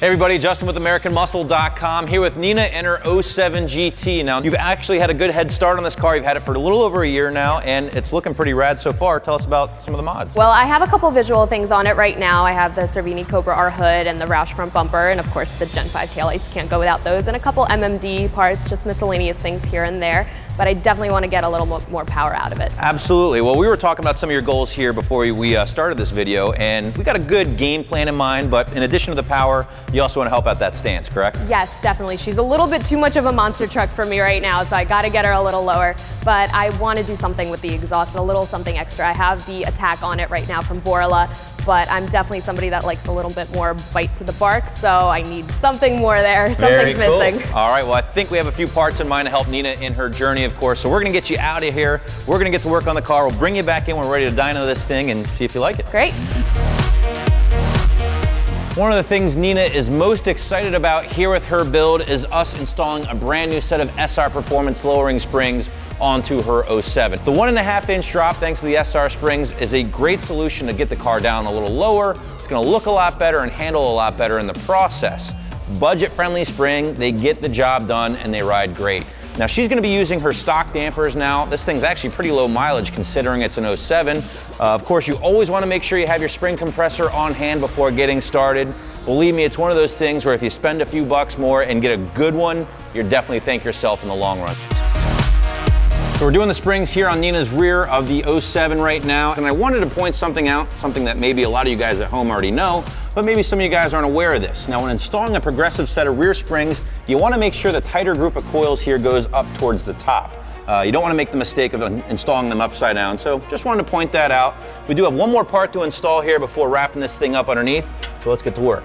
Hey everybody, Justin with AmericanMuscle.com here with Nina and her 07 GT. Now, you've actually had a good head start on this car. You've had it for a little over a year now, and it's looking pretty rad so far. Tell us about some of the mods. Well, I have a couple visual things on it right now. I have the Cervini Cobra R hood and the Roush front bumper, and of course the Gen 5 taillights, can't go without those, and a couple MMD parts, just miscellaneous things here and there. But I definitely want to get a little more power out of it. Absolutely. Well, we were talking about some of your goals here before we started this video, and we got a good game plan in mind, but in addition to the power, you also want to help out that stance, correct? Yes, definitely. She's a little bit too much of a monster truck for me right now, so I got to get her a little lower, but I want to do something with the exhaust, a little something extra. I have the Attack on it right now from Borla, but I'm definitely somebody that likes a little bit more bite to the bark, so I need something more there. Something's missing. All right, well, I think we have a few parts in mind to help Nina in her journey, of course, so we're gonna get you out of here. We're gonna get to work on the car. We'll bring you back in. We're ready to dyno this thing and see if you like it. Great. One of the things Nina is most excited about here with her build is us installing a brand new set of SR Performance lowering springs onto her 07. The 1.5-inch drop, thanks to the SR springs, is a great solution to get the car down a little lower. It's gonna look a lot better and handle a lot better in the process. Budget-friendly spring, they get the job done and they ride great. Now she's gonna be using her stock dampers now. This thing's actually pretty low mileage considering it's an 07. Of course, you always wanna make sure you have your spring compressor on hand before getting started. Believe me, it's one of those things where if you spend a few bucks more and get a good one, you'll definitely thank yourself in the long run. So we're doing the springs here on Nina's rear of the 07 right now, and I wanted to point something out, something that maybe a lot of you guys at home already know, but maybe some of you guys aren't aware of this. Now, when installing a progressive set of rear springs, you want to make sure the tighter group of coils here goes up towards the top. You don't want to make the mistake of installing them upside down, so just wanted to point that out. We do have one more part to install here before wrapping this thing up underneath, so let's get to work.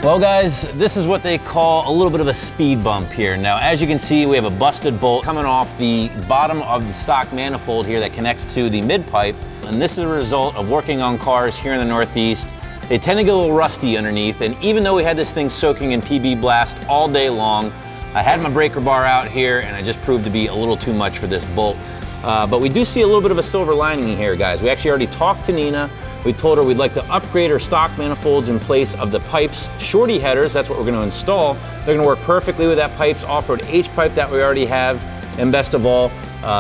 Well guys, this is what they call a little bit of a speed bump here. Now, as you can see, we have a busted bolt coming off the bottom of the stock manifold here that connects to the mid pipe. And this is a result of working on cars here in the Northeast. They tend to get a little rusty underneath. And even though we had this thing soaking in PB Blast all day long, I had my breaker bar out here and I just proved to be a little too much for this bolt. But we do see a little bit of a silver lining here, guys. We actually already talked to Nina. We told her we'd like to upgrade her stock manifolds in place of the pipes shorty headers. That's what we're going to install. They're going to work perfectly with that pipe's off-road H-pipe that we already have. And best of all,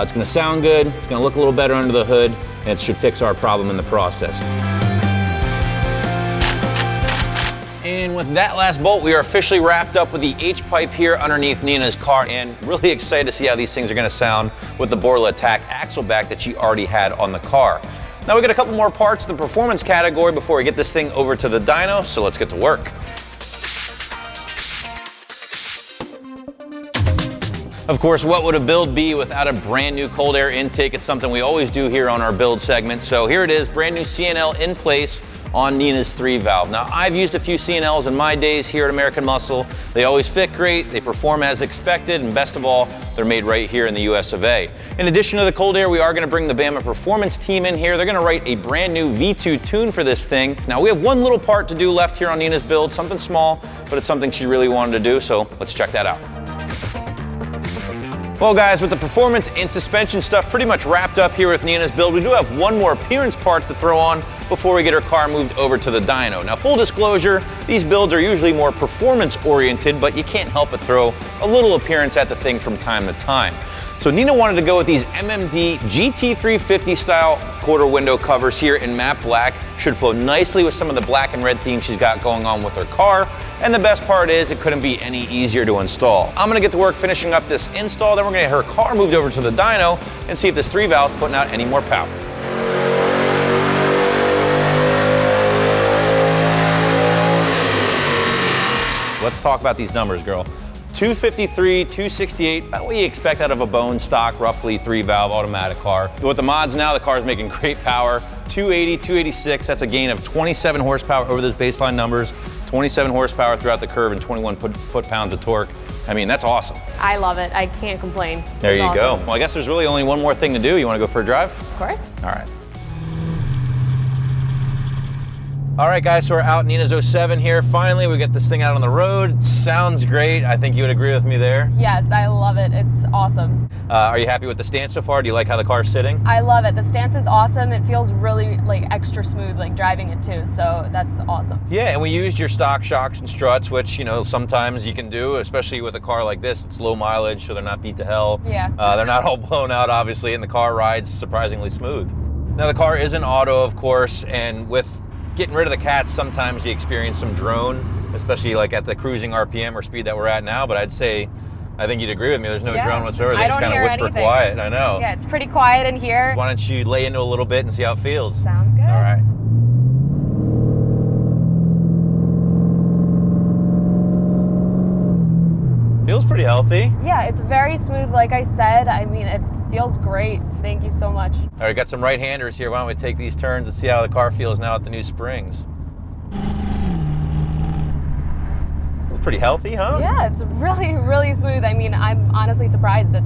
it's going to sound good, it's going to look a little better under the hood, and it should fix our problem in the process. And with that last bolt, we are officially wrapped up with the H-pipe here underneath Nina's car, and really excited to see how these things are going to sound with the Borla Attack axle back that she already had on the car. Now we got a couple more parts in the performance category before we get this thing over to the dyno, so let's get to work. Of course, what would a build be without a brand new cold air intake? It's something we always do here on our build segment. So here it is, brand new CNL in place on Nina's 3-valve. Now, I've used a few CNLs in my days here at American Muscle. They always fit great, they perform as expected, and best of all, they're made right here in the US of A. In addition to the cold air, we are gonna bring the Bama Performance team in here. They're gonna write a brand new V2 tune for this thing. Now, we have one little part to do left here on Nina's build, something small, but it's something she really wanted to do, so let's check that out. Well guys, with the performance and suspension stuff pretty much wrapped up here with Nina's build, we do have one more appearance part to throw on before we get her car moved over to the dyno. Now, full disclosure, these builds are usually more performance oriented, but you can't help but throw a little appearance at the thing from time to time. So Nina wanted to go with these MMD GT350 style quarter window covers here in matte black. Should flow nicely with some of the black and red theme she's got going on with her car. And the best part is it couldn't be any easier to install. I'm gonna get to work finishing up this install, then we're gonna get her car moved over to the dyno and see if this 3-valve's putting out any more power. Let's talk about these numbers, girl. 253, 268, about what you expect out of a bone stock, roughly 3-valve automatic car. With the mods now, the car's making great power. 280, 286, that's a gain of 27 horsepower over those baseline numbers. 27 horsepower throughout the curve and 21 foot-pounds of torque. I mean, that's awesome. I love it. I can't complain. There you go. Well, I guess there's really only one more thing to do. You want to go for a drive? Of course. All right. All right, guys, so we're out in Nina's 07 here. Finally, we get this thing out on the road. Sounds great. I think you would agree with me there. Yes, I love it. It's awesome. Are you happy with the stance so far? Do you like how the car's sitting? I love it. The stance is awesome. It feels really like extra smooth, like driving it too. So that's awesome. Yeah, and we used your stock shocks and struts, which, you know, sometimes you can do, especially with a car like this. It's low mileage, so they're not beat to hell. Yeah. They're not all blown out, obviously, and the car rides surprisingly smooth. Now, the car is an auto, of course, and with getting rid of the cats, sometimes you experience some drone, especially like at the cruising RPM or speed that we're at now, but I'd say, I think you'd agree with me, there's no drone whatsoever. Things kind of whisper quiet, I know. Yeah, it's pretty quiet in here. So why don't you lay into a little bit and see how it feels? Sounds good. All right. Feels pretty healthy. Yeah, it's very smooth, like I said. I mean, it feels great. Thank you so much. All right, got some right-handers here. Why don't we take these turns and see how the car feels now at the new springs? Feels pretty healthy, huh? Yeah, it's really, really smooth. I mean, I'm honestly surprised at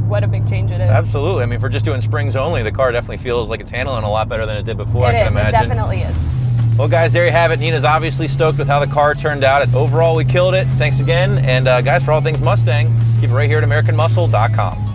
what a big change it is. Absolutely. I mean, for just doing springs only, the car definitely feels like it's handling a lot better than it did before, I can imagine. It definitely is. Well, guys, there you have it. Nina's obviously stoked with how the car turned out. Overall, we killed it. Thanks again. And guys, for all things Mustang, keep it right here at AmericanMuscle.com.